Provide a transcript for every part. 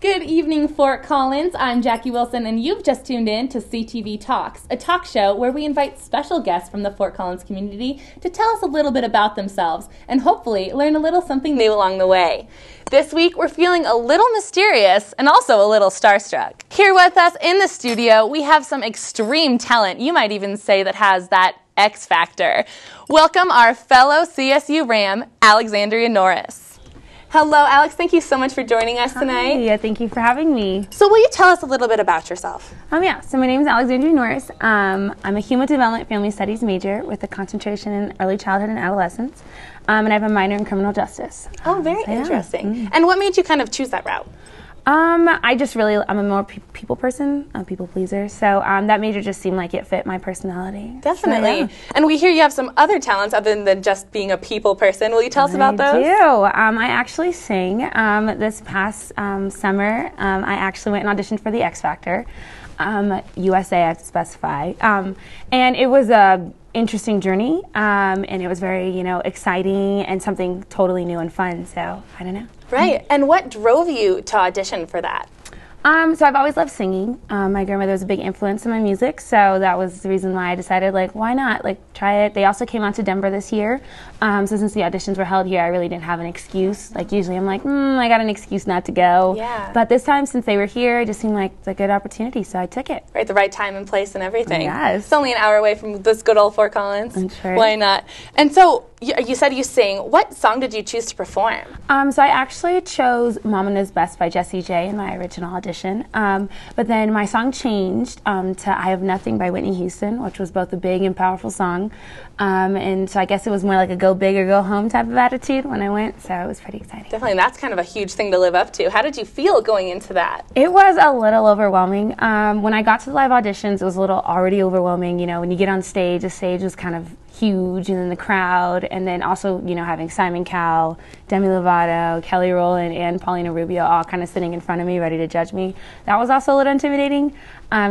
Good evening, Fort Collins. I'm Jackie Wilson, and you've just tuned in to CTV Talks, a talk show where we invite special guests from the Fort Collins community to tell us a little bit about themselves and hopefully learn a little something new along the way. This week, we're feeling a little mysterious and also a little starstruck. Here with us in the studio, we have some extreme talent, you might even say that has that X factor. Welcome our fellow CSU Ram, Alexandria Norris. Hello, Alex. Thank you so much for joining us tonight. Yeah, thank you for having me. So will you tell us a little bit about yourself? So my name is Alexandria Norris. I'm a Human Development Family Studies major with a concentration in early childhood and adolescence, and I have a minor in criminal justice. Oh, very interesting. And what made you kind of choose that route? I'm a more people person, a people pleaser, so that major just seemed like it fit my personality. Definitely. So, yeah. And we hear you have some other talents other than just being a people person. Will you tell us about those? I do. I actually sing. This past summer, I actually went and auditioned for the X Factor, USA, I have to specify, and it was a interesting journey, and it was very, exciting and something totally new and fun, so I don't know. Right, and what drove you to audition for that? So I've always loved singing. My grandmother was a big influence in my music, so that was the reason why I decided, why not? Try it. They also came out to Denver this year, so since the auditions were held here, I really didn't have an excuse. Usually I'm I got an excuse not to go. Yeah. But this time, since they were here, it just seemed like a good opportunity, so I took it. Right, the right time and place and everything. Yes. It's only an hour away from this good old Fort Collins. That's right. Why not? And so, you said you sing. What song did you choose to perform? So I actually chose Mama Knows Best by Jessie J in my original audition. But then my song changed to I Have Nothing by Whitney Houston, which was both a big and powerful song. And so I guess it was more like a go big or go home type of attitude when I went, so it was pretty exciting. Definitely, and that's kind of a huge thing to live up to. How did you feel going into that? It was a little overwhelming. When I got to the live auditions, it was a little already overwhelming. When you get on stage, the stage was kind of huge, and then the crowd, and then also, having Simon Cowell, Demi Lovato, Kelly Rowland, and Paulina Rubio all kind of sitting in front of me, ready to judge me. That was also a little intimidating,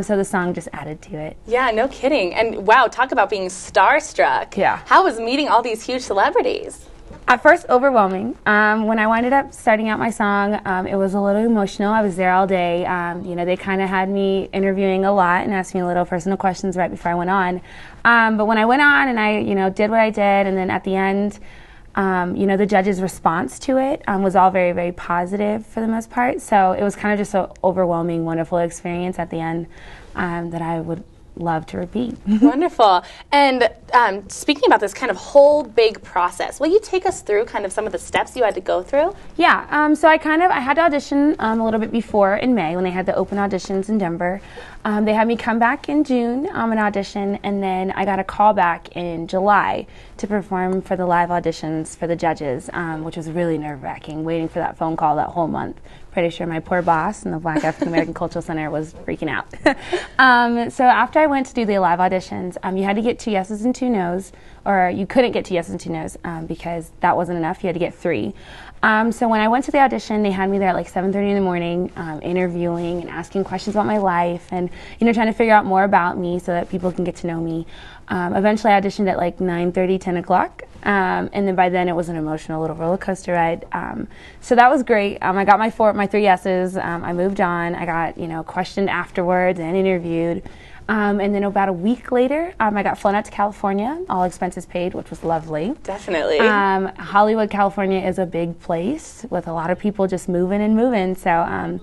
so the song just added to it. Yeah, no kidding. And wow, talk about being starstruck. Yeah. How was meeting all these huge celebrities? At first, overwhelming. When I wound up starting out my song, it was a little emotional. I was there all day. They kind of had me interviewing a lot and asked me a little personal questions right before I went on. But when I went on and I, did what I did, and then at the end, the judge's response to it was all very, very positive for the most part. So it was kind of just an overwhelming, wonderful experience at the end that I would love to repeat. Wonderful. And speaking about this kind of whole big process, will you take us through kind of some of the steps you had to go through? Yeah, so I had to audition a little bit before in May when they had the open auditions in Denver. They had me come back in June and audition, and then I got a call back in July to perform for the live auditions for the judges, which was really nerve-wracking, waiting for that phone call that whole month. Pretty sure my poor boss in the Black African American Cultural Center was freaking out. So after I went to do the live auditions, you had to get 2 yeses and 2 nos, or you couldn't get 2 yeses and 2 nos because that wasn't enough. You had to get 3. So when I went to the audition, they had me there at 7:30 in the morning, interviewing and asking questions about my life, and trying to figure out more about me so that people can get to know me. Eventually, I auditioned at 9:30, 10 o'clock, and then by then it was an emotional little roller coaster ride. So that was great. I got my 3 yeses. I moved on. I got questioned afterwards and interviewed. And then about a week later, I got flown out to California, all expenses paid, which was lovely. Definitely. Hollywood, California is a big place with a lot of people just moving. So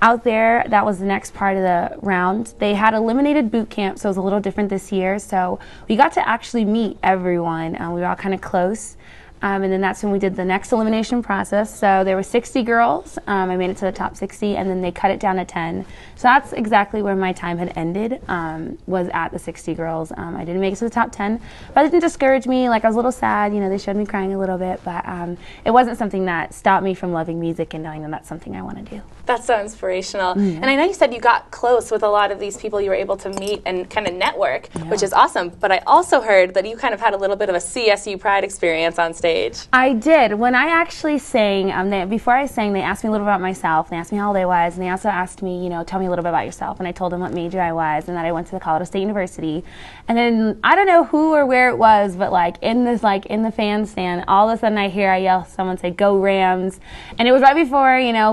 out there, that was the next part of the round. They had eliminated boot camp, so it was a little different this year. So we got to actually meet everyone. We were all kind of close. And then that's when we did the next elimination process. So there were 60 girls. I made it to the top 60, and then they cut it down to 10. So that's exactly where my time had ended, was at the 60 girls. I didn't make it to the top 10, but it didn't discourage me. I was a little sad. They showed me crying a little bit, but it wasn't something that stopped me from loving music and knowing that that's something I want to do. That's so inspirational. And I know you said you got close with a lot of these people you were able to meet and kind of network, which is awesome. But I also heard that you kind of had a little bit of a CSU pride experience on stage. stage. I did. When I actually sang, before I sang, they asked me a little about myself. They asked me how old I was, and they also asked me, tell me a little bit about yourself. And I told them what major I was, and that I went to the Colorado State University. And then I don't know who or where it was, but in the fan stand, all of a sudden I yell someone say, "Go Rams!" And it was right before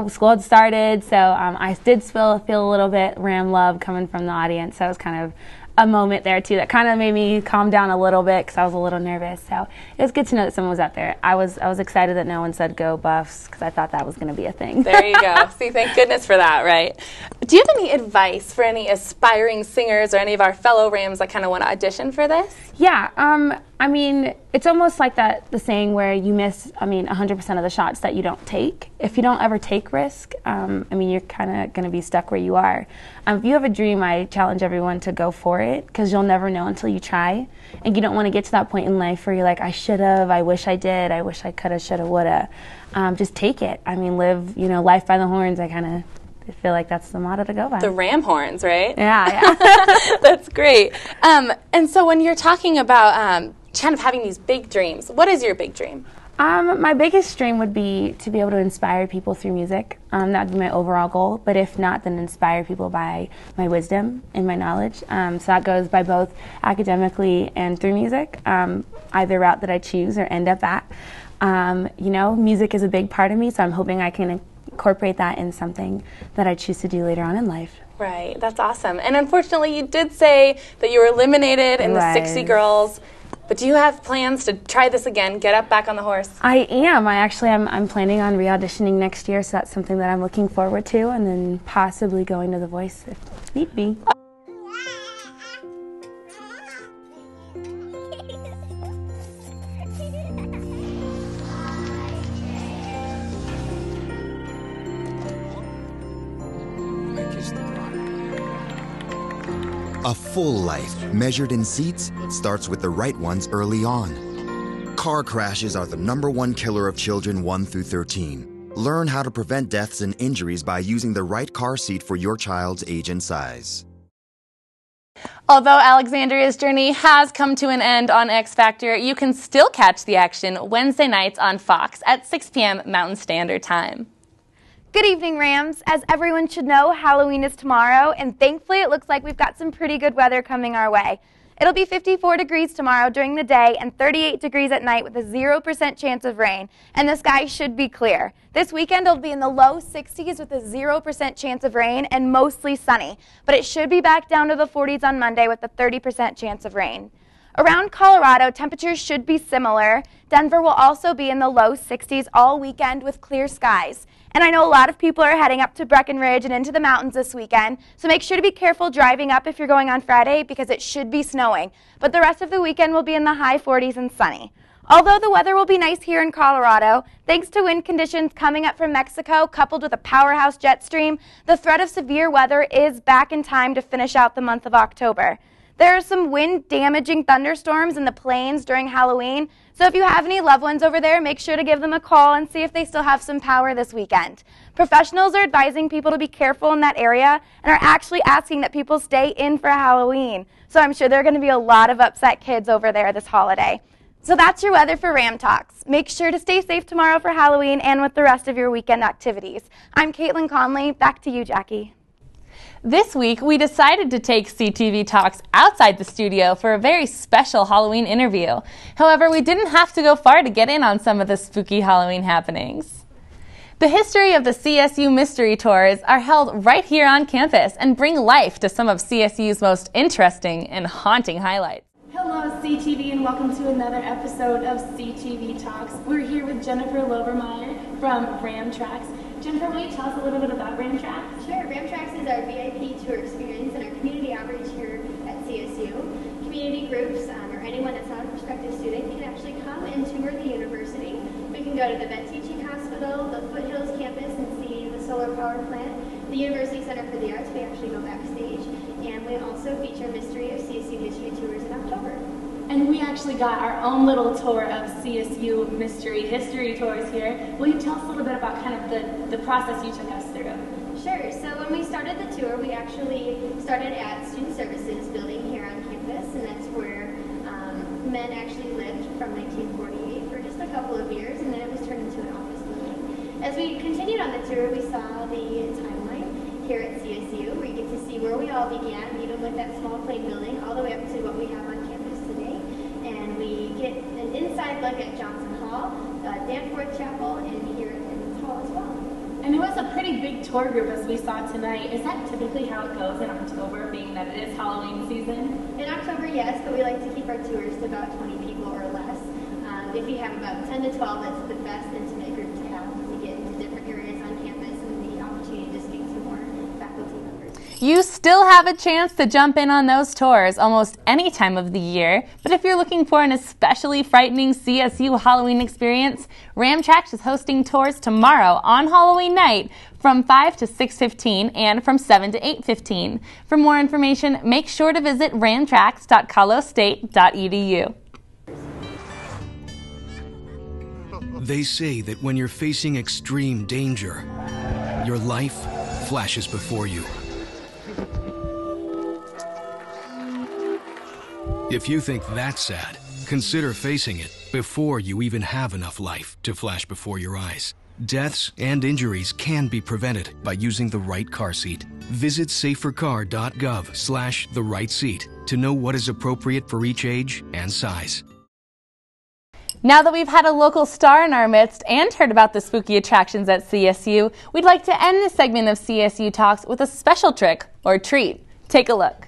school had started, so I did feel a little bit Ram love coming from the audience. So it was kind of a moment there too that kind of made me calm down a little bit because I was a little nervous. So it was good to know that someone was out there. I was excited that no one said "Go Buffs" because I thought that was going to be a thing. There you go. See, thank goodness for that, right? Do you have any advice for any aspiring singers or any of our fellow Rams that kind of want to audition for this? Yeah, I mean, it's almost like the saying where you miss, 100% of the shots that you don't take. If you don't ever take risk, you're kind of going to be stuck where you are. If you have a dream, I challenge everyone to go for it because you'll never know until you try. And you don't want to get to that point in life where you're like, I should have, I wish I did, I wish I could have, should have, would have. Just take it. Live, life by the horns. I feel like that's the motto to go by. The ram horns, right? Yeah. That's great. And so when you're talking about kind of having these big dreams, what is your big dream? My biggest dream would be to be able to inspire people through music. That would be my overall goal. But if not, then inspire people by my wisdom and my knowledge. So that goes by both academically and through music, either route that I choose or end up at. Music is a big part of me, so I'm hoping I can incorporate that in something that I choose to do later on in life. Right, that's awesome. And unfortunately, you did say that you were eliminated in the 60 girls. But do you have plans to try this again, get up back on the horse? I am. I'm planning on re-auditioning next year, so that's something that I'm looking forward to, and then possibly going to The Voice if need be. A full life, measured in seats, starts with the right ones early on. Car crashes are the #1 killer of children 1 through 13. Learn how to prevent deaths and injuries by using the right car seat for your child's age and size. Although Alexandria's journey has come to an end on X Factor, you can still catch the action Wednesday nights on Fox at 6 p.m. Mountain Standard Time. Good evening, Rams. As everyone should know, Halloween is tomorrow, and thankfully it looks like we've got some pretty good weather coming our way. It'll be 54 degrees tomorrow during the day and 38 degrees at night with a 0% chance of rain, and the sky should be clear. This weekend it'll be in the low 60s with a 0% chance of rain and mostly sunny, but it should be back down to the 40s on Monday with a 30% chance of rain. Around Colorado, temperatures should be similar. Denver will also be in the low 60s all weekend with clear skies. And I know a lot of people are heading up to Breckenridge and into the mountains this weekend, so make sure to be careful driving up if you're going on Friday because it should be snowing. But the rest of the weekend will be in the high 40s and sunny. Although the weather will be nice here in Colorado, thanks to wind conditions coming up from Mexico coupled with a powerhouse jet stream, the threat of severe weather is back in time to finish out the month of October. There are some wind-damaging thunderstorms in the plains during Halloween, so if you have any loved ones over there, make sure to give them a call and see if they still have some power this weekend. Professionals are advising people to be careful in that area and are actually asking that people stay in for Halloween. So I'm sure there are going to be a lot of upset kids over there this holiday. So that's your weather for Ram Talks. Make sure to stay safe tomorrow for Halloween and with the rest of your weekend activities. I'm Caitlin Conley. Back to you, Jackie. This week, we decided to take CTV Talks outside the studio for a very special Halloween interview. However, we didn't have to go far to get in on some of the spooky Halloween happenings. The history of the CSU Mystery Tours are held right here on campus and bring life to some of CSU's most interesting and haunting highlights. Hello, CTV, and welcome to another episode of CTV Talks. We're here with Jennifer Lobermeier from RamTrax. Jennifer, will you tell us a little bit about RamTrax? Sure. RamTrax is our VIP tour experience and our community outreach here at CSU. Community groups or anyone that's not a prospective student can actually come and tour the university. We can go to the Vet Teaching Hospital, the Foothills campus, and see the solar power plant, the University Center for the Arts. We actually go backstage, and we also feature Mystery of CSU Mystery Tours in October. And we actually got our own little tour of CSU Mystery History Tours here. Will you tell us a little bit about kind of the process you took us through? Sure. So when we started the tour, we actually started at Student Services building here on campus, and that's where men actually lived from 1948 for just a couple of years, and then it was turned into an office building. As we continued on the tour, we saw the timeline here at CSU, where you get to see where we all began, even with that small plain building, all the way up to what we have on campus today. And we get an inside look at Johnson Hall, Danforth Chapel, and here at Edmonds Hall as well. And it was a pretty big tour group as we saw tonight. Is that typically how it goes in October, being that it is Halloween season? In October, yes, but we like to keep our tours to about 20 people or less. If you have about 10 to 12, that's the best intimate group to have to get into different areas on campus and the opportunity to speak to more faculty members. You still have a chance to jump in on those tours almost any time of the year, but if you're looking for an especially frightening CSU Halloween experience, RamTrax is hosting tours tomorrow on Halloween night from 5 to 6:15 and from 7 to 8:15. For more information, make sure to visit ramtrax.colostate.edu. They say that when you're facing extreme danger, your life flashes before you. If you think that's sad, consider facing it before you even have enough life to flash before your eyes. Deaths and injuries can be prevented by using the right car seat. Visit safercar.gov/the-right-seat to know what is appropriate for each age and size. Now that we've had a local star in our midst and heard about the spooky attractions at CSU, we'd like to end this segment of CSU Talks with a special trick or treat. Take a look.